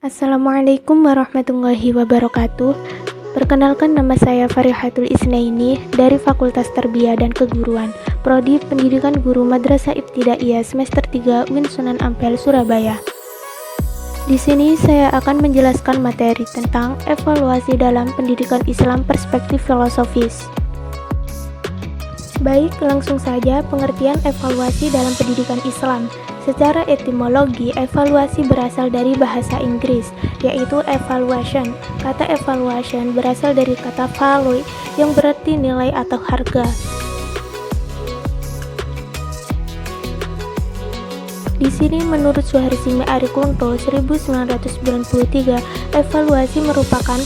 Assalamualaikum warahmatullahi wabarakatuh. Perkenalkan, nama saya Farihatul Isnaini dari Fakultas Tarbiyah dan Keguruan, Prodi Pendidikan Guru Madrasah Ibtidaiyah semester 3 UIN Sunan Ampel, Surabaya. Di sini saya akan menjelaskan materi tentang evaluasi dalam pendidikan Islam perspektif filosofis. Baik, langsung saja pengertian evaluasi dalam pendidikan Islam. Secara etimologi, evaluasi berasal dari bahasa Inggris, yaitu evaluation. Kata evaluation berasal dari kata value yang berarti nilai atau harga. Di sini menurut Suharsimi Arikunto 1993, evaluasi merupakan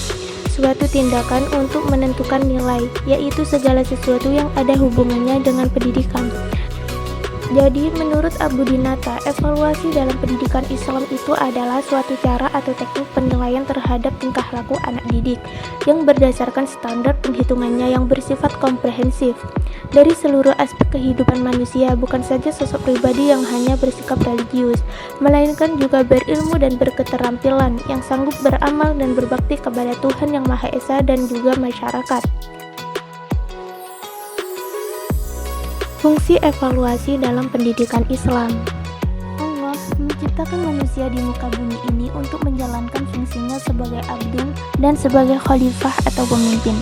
suatu tindakan untuk menentukan nilai, yaitu segala sesuatu yang ada hubungannya dengan pendidikan. Jadi, menurut Abu Dinata, evaluasi dalam pendidikan Islam itu adalah suatu cara atau teknik penilaian terhadap tingkah laku anak didik yang berdasarkan standar penghitungannya yang bersifat komprehensif dari seluruh aspek kehidupan manusia, bukan saja sosok pribadi yang hanya bersikap religius, melainkan juga berilmu dan berketerampilan yang sanggup beramal dan berbakti kepada Tuhan Yang Maha Esa dan juga masyarakat. Fungsi evaluasi dalam pendidikan Islam. Allah menciptakan manusia di muka bumi ini untuk menjalankan fungsinya sebagai abdun dan sebagai khalifah atau pemimpin.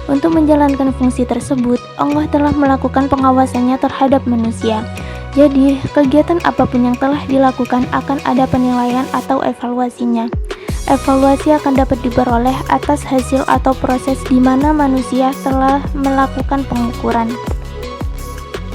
Untuk menjalankan fungsi tersebut, Allah telah melakukan pengawasannya terhadap manusia. Jadi, kegiatan apapun yang telah dilakukan akan ada penilaian atau evaluasinya. Evaluasi akan dapat diperoleh atas hasil atau proses di mana manusia telah melakukan pengukuran.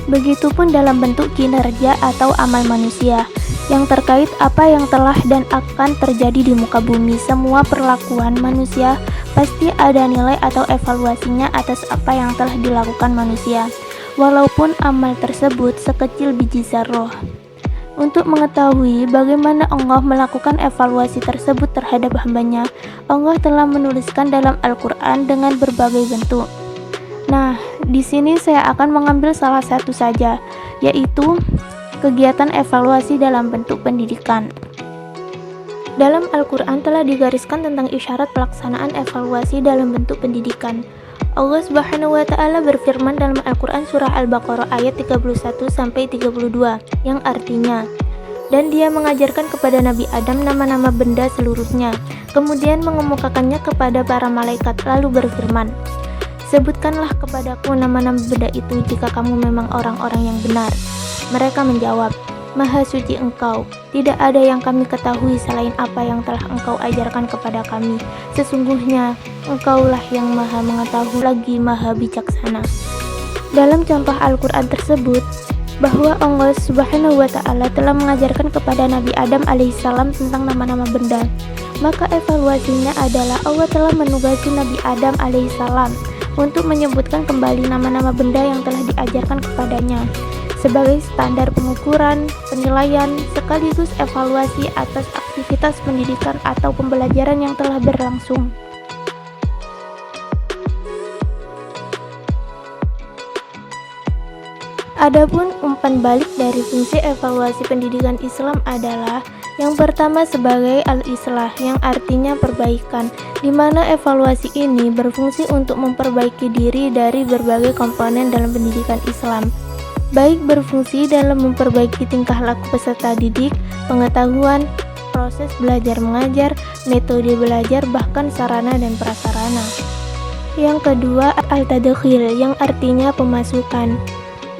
Begitupun dalam bentuk kinerja atau amal manusia yang terkait apa yang telah dan akan terjadi di muka bumi. Semua perlakuan manusia pasti ada nilai atau evaluasinya atas apa yang telah dilakukan manusia, walaupun amal tersebut sekecil biji zarroh. Untuk mengetahui bagaimana Allah melakukan evaluasi tersebut terhadap hambanya, Allah telah menuliskan dalam Al-Quran dengan berbagai bentuk. Nah, di sini saya akan mengambil salah satu saja, yaitu kegiatan evaluasi dalam bentuk pendidikan. Dalam Al-Quran telah digariskan tentang isyarat pelaksanaan evaluasi dalam bentuk pendidikan. Allah Subhanahu wa Ta'ala berfirman dalam Al-Quran surah Al-Baqarah ayat 31-32, yang artinya, dan Dia mengajarkan kepada Nabi Adam nama-nama benda seluruhnya, kemudian mengemukakannya kepada para malaikat, lalu berfirman, sebutkanlah kepadaku nama-nama benda itu jika kamu memang orang-orang yang benar. Mereka menjawab, Maha suci Engkau, tidak ada yang kami ketahui selain apa yang telah Engkau ajarkan kepada kami. Sesungguhnya Engkaulah yang Maha mengetahui lagi Maha bijaksana. Dalam contoh Al-Quran tersebut, bahwa Allah Subhanahu wa Ta'ala telah mengajarkan kepada Nabi Adam alaihissalam tentang nama-nama benda. Maka evaluasinya adalah Allah telah menugasi Nabi Adam alaihissalam untuk menyebutkan kembali nama-nama benda yang telah diajarkan kepadanya sebagai standar pengukuran, penilaian, sekaligus evaluasi atas aktivitas pendidikan atau pembelajaran yang telah berlangsung. Adapun umpan balik dari fungsi evaluasi pendidikan Islam adalah yang pertama sebagai al-islah, yang artinya perbaikan, di mana evaluasi ini berfungsi untuk memperbaiki diri dari berbagai komponen dalam pendidikan Islam, baik berfungsi dalam memperbaiki tingkah laku peserta didik, pengetahuan, proses belajar mengajar, metode belajar, bahkan sarana dan prasarana. Yang kedua, al-tadkhil, yang artinya pemasukan,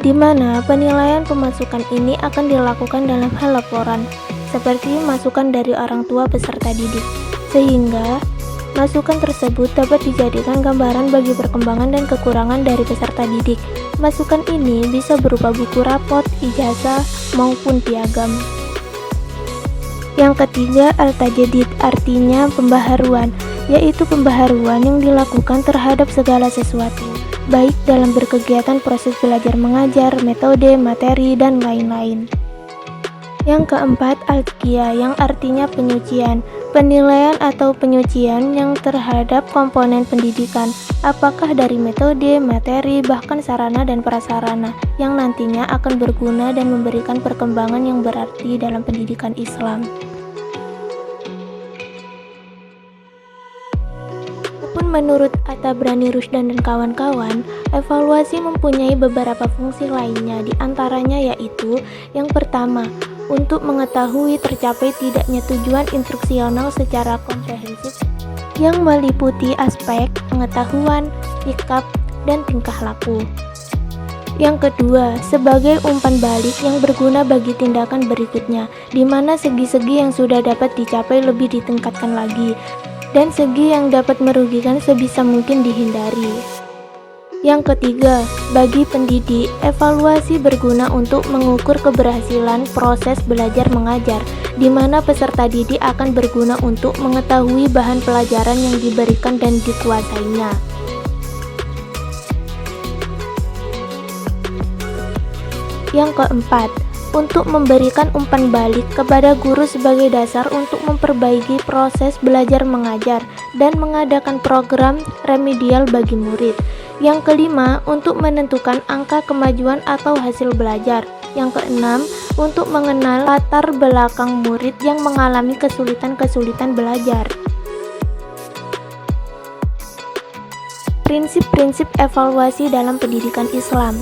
di mana penilaian pemasukan ini akan dilakukan dalam hal laporan, seperti masukan dari orang tua peserta didik, sehingga masukan tersebut dapat dijadikan gambaran bagi perkembangan dan kekurangan dari peserta didik. Masukan ini bisa berupa buku rapot, ijazah, maupun piagam. Yang ketiga, al-tajdid, artinya pembaharuan, yaitu pembaharuan yang dilakukan terhadap segala sesuatu, baik dalam berkegiatan proses belajar mengajar, metode, materi, dan lain-lain. Yang keempat, al-tazkiyah, yang artinya penyucian, penilaian atau penyucian yang terhadap komponen pendidikan, apakah dari metode, materi, bahkan sarana dan prasarana, yang nantinya akan berguna dan memberikan perkembangan yang berarti dalam pendidikan Islam. menurut Atta Brani Rusdan dan kawan-kawan, evaluasi mempunyai beberapa fungsi lainnya, diantaranya yaitu yang pertama, untuk mengetahui tercapai tidaknya tujuan instruksional secara komprehensif yang meliputi aspek pengetahuan, sikap, dan tingkah laku. Yang kedua, sebagai umpan balik yang berguna bagi tindakan berikutnya, di mana segi-segi yang sudah dapat dicapai lebih ditingkatkan lagi, dan segi yang dapat merugikan sebisa mungkin dihindari. Yang ketiga, bagi pendidik, evaluasi berguna untuk mengukur keberhasilan proses belajar mengajar, di mana peserta didik akan berguna untuk mengetahui bahan pelajaran yang diberikan dan dikuasainya. Yang keempat, untuk memberikan umpan balik kepada guru sebagai dasar untuk memperbaiki proses belajar mengajar dan mengadakan program remedial bagi murid. Yang kelima, untuk menentukan angka kemajuan atau hasil belajar. Yang keenam, untuk mengenal latar belakang murid yang mengalami kesulitan-kesulitan belajar. Prinsip-prinsip evaluasi dalam pendidikan Islam.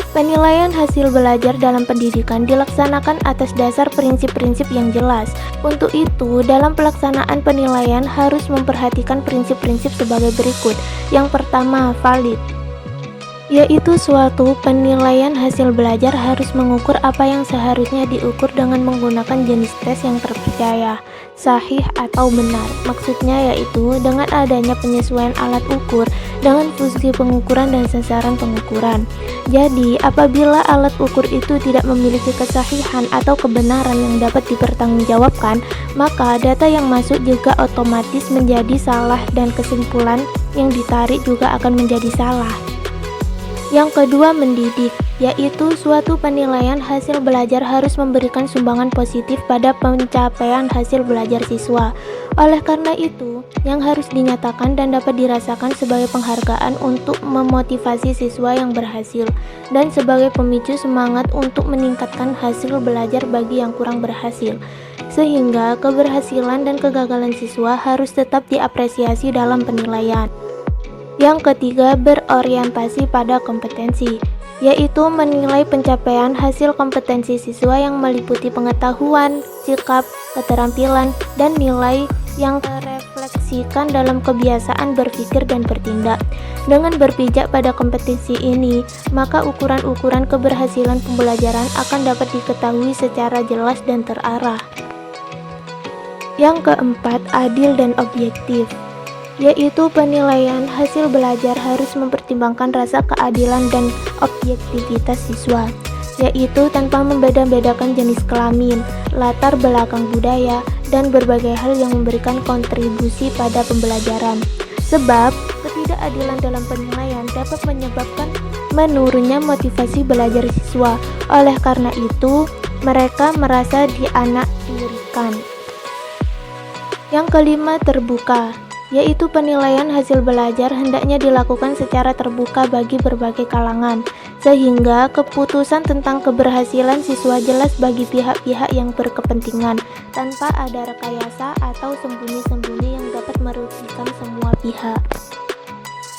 Penilaian hasil belajar dalam pendidikan dilaksanakan atas dasar prinsip-prinsip yang jelas. Untuk itu, dalam pelaksanaan penilaian harus memperhatikan prinsip-prinsip sebagai berikut. Yang pertama, valid, yaitu suatu penilaian hasil belajar harus mengukur apa yang seharusnya diukur dengan menggunakan jenis tes yang terpercaya, sahih atau benar. Maksudnya yaitu dengan adanya penyesuaian alat ukur dengan fungsi pengukuran dan sasaran pengukuran. Jadi, apabila alat ukur itu tidak memiliki kesahihan atau kebenaran yang dapat dipertanggungjawabkan, maka data yang masuk juga otomatis menjadi salah dan kesimpulan yang ditarik juga akan menjadi salah. Yang kedua, mendidik, yaitu suatu penilaian hasil belajar harus memberikan sumbangan positif pada pencapaian hasil belajar siswa. Oleh karena itu, yang harus dinyatakan dan dapat dirasakan sebagai penghargaan untuk memotivasi siswa yang berhasil dan sebagai pemicu semangat untuk meningkatkan hasil belajar bagi yang kurang berhasil. Sehingga keberhasilan dan kegagalan siswa harus tetap diapresiasi dalam penilaian. Yang ketiga, berorientasi pada kompetensi, yaitu menilai pencapaian hasil kompetensi siswa yang meliputi pengetahuan, sikap, keterampilan, dan nilai yang terefleksikan dalam kebiasaan berpikir dan bertindak. Dengan berpijak pada kompetensi ini, maka ukuran-ukuran keberhasilan pembelajaran akan dapat diketahui secara jelas dan terarah. Yang keempat, adil dan objektif, yaitu penilaian hasil belajar harus mempertimbangkan rasa keadilan dan objektivitas siswa, yaitu tanpa membeda-bedakan jenis kelamin, latar belakang budaya, dan berbagai hal yang memberikan kontribusi pada pembelajaran. Sebab, ketidakadilan dalam penilaian dapat menyebabkan menurunnya motivasi belajar siswa. Oleh karena itu, mereka merasa dianaktirikan. Yang kelima, terbuka, yaitu penilaian hasil belajar hendaknya dilakukan secara terbuka bagi berbagai kalangan, sehingga keputusan tentang keberhasilan siswa jelas bagi pihak-pihak yang berkepentingan, tanpa ada rekayasa atau sembunyi-sembunyi yang dapat merugikan semua pihak.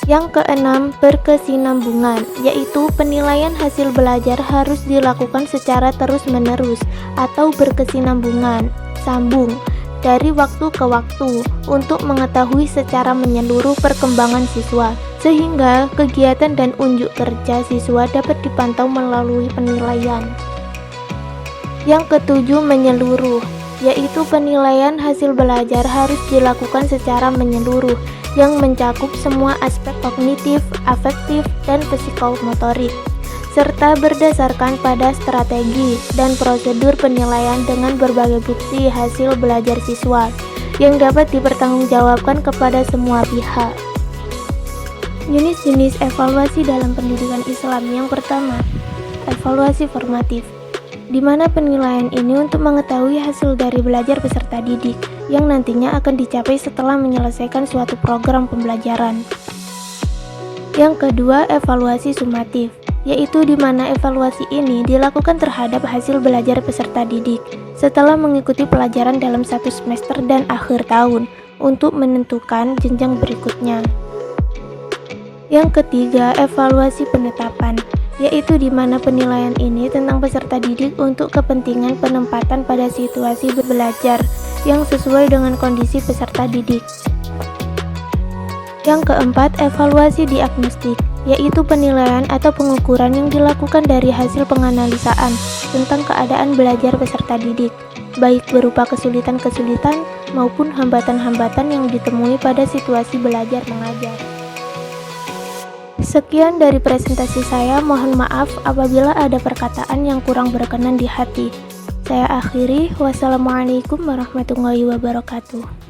Yang keenam, berkesinambungan, yaitu penilaian hasil belajar harus dilakukan secara terus-menerus atau berkesinambungan, sambung, dari waktu ke waktu untuk mengetahui secara menyeluruh perkembangan siswa, sehingga kegiatan dan unjuk kerja siswa dapat dipantau melalui penilaian. Yang ketujuh, menyeluruh, yaitu penilaian hasil belajar harus dilakukan secara menyeluruh yang mencakup semua aspek kognitif, afektif, dan psikomotorik, serta berdasarkan pada strategi dan prosedur penilaian dengan berbagai bukti hasil belajar siswa yang dapat dipertanggungjawabkan kepada semua pihak. Jenis-jenis evaluasi dalam pendidikan Islam. Yang pertama, evaluasi formatif, di mana penilaian ini untuk mengetahui hasil dari belajar peserta didik yang nantinya akan dicapai setelah menyelesaikan suatu program pembelajaran. Yang kedua, evaluasi sumatif, yaitu di mana evaluasi ini dilakukan terhadap hasil belajar peserta didik setelah mengikuti pelajaran dalam satu semester dan akhir tahun untuk menentukan jenjang berikutnya. Yang ketiga, evaluasi penetapan, yaitu di mana penilaian ini tentang peserta didik untuk kepentingan penempatan pada situasi belajar yang sesuai dengan kondisi peserta didik. Yang keempat, evaluasi diagnostik, yaitu penilaian atau pengukuran yang dilakukan dari hasil penganalisaan tentang keadaan belajar peserta didik, baik berupa kesulitan-kesulitan maupun hambatan-hambatan yang ditemui pada situasi belajar mengajar. Sekian dari presentasi saya, mohon maaf apabila ada perkataan yang kurang berkenan di hati. Saya akhiri, wassalamualaikum warahmatullahi wabarakatuh.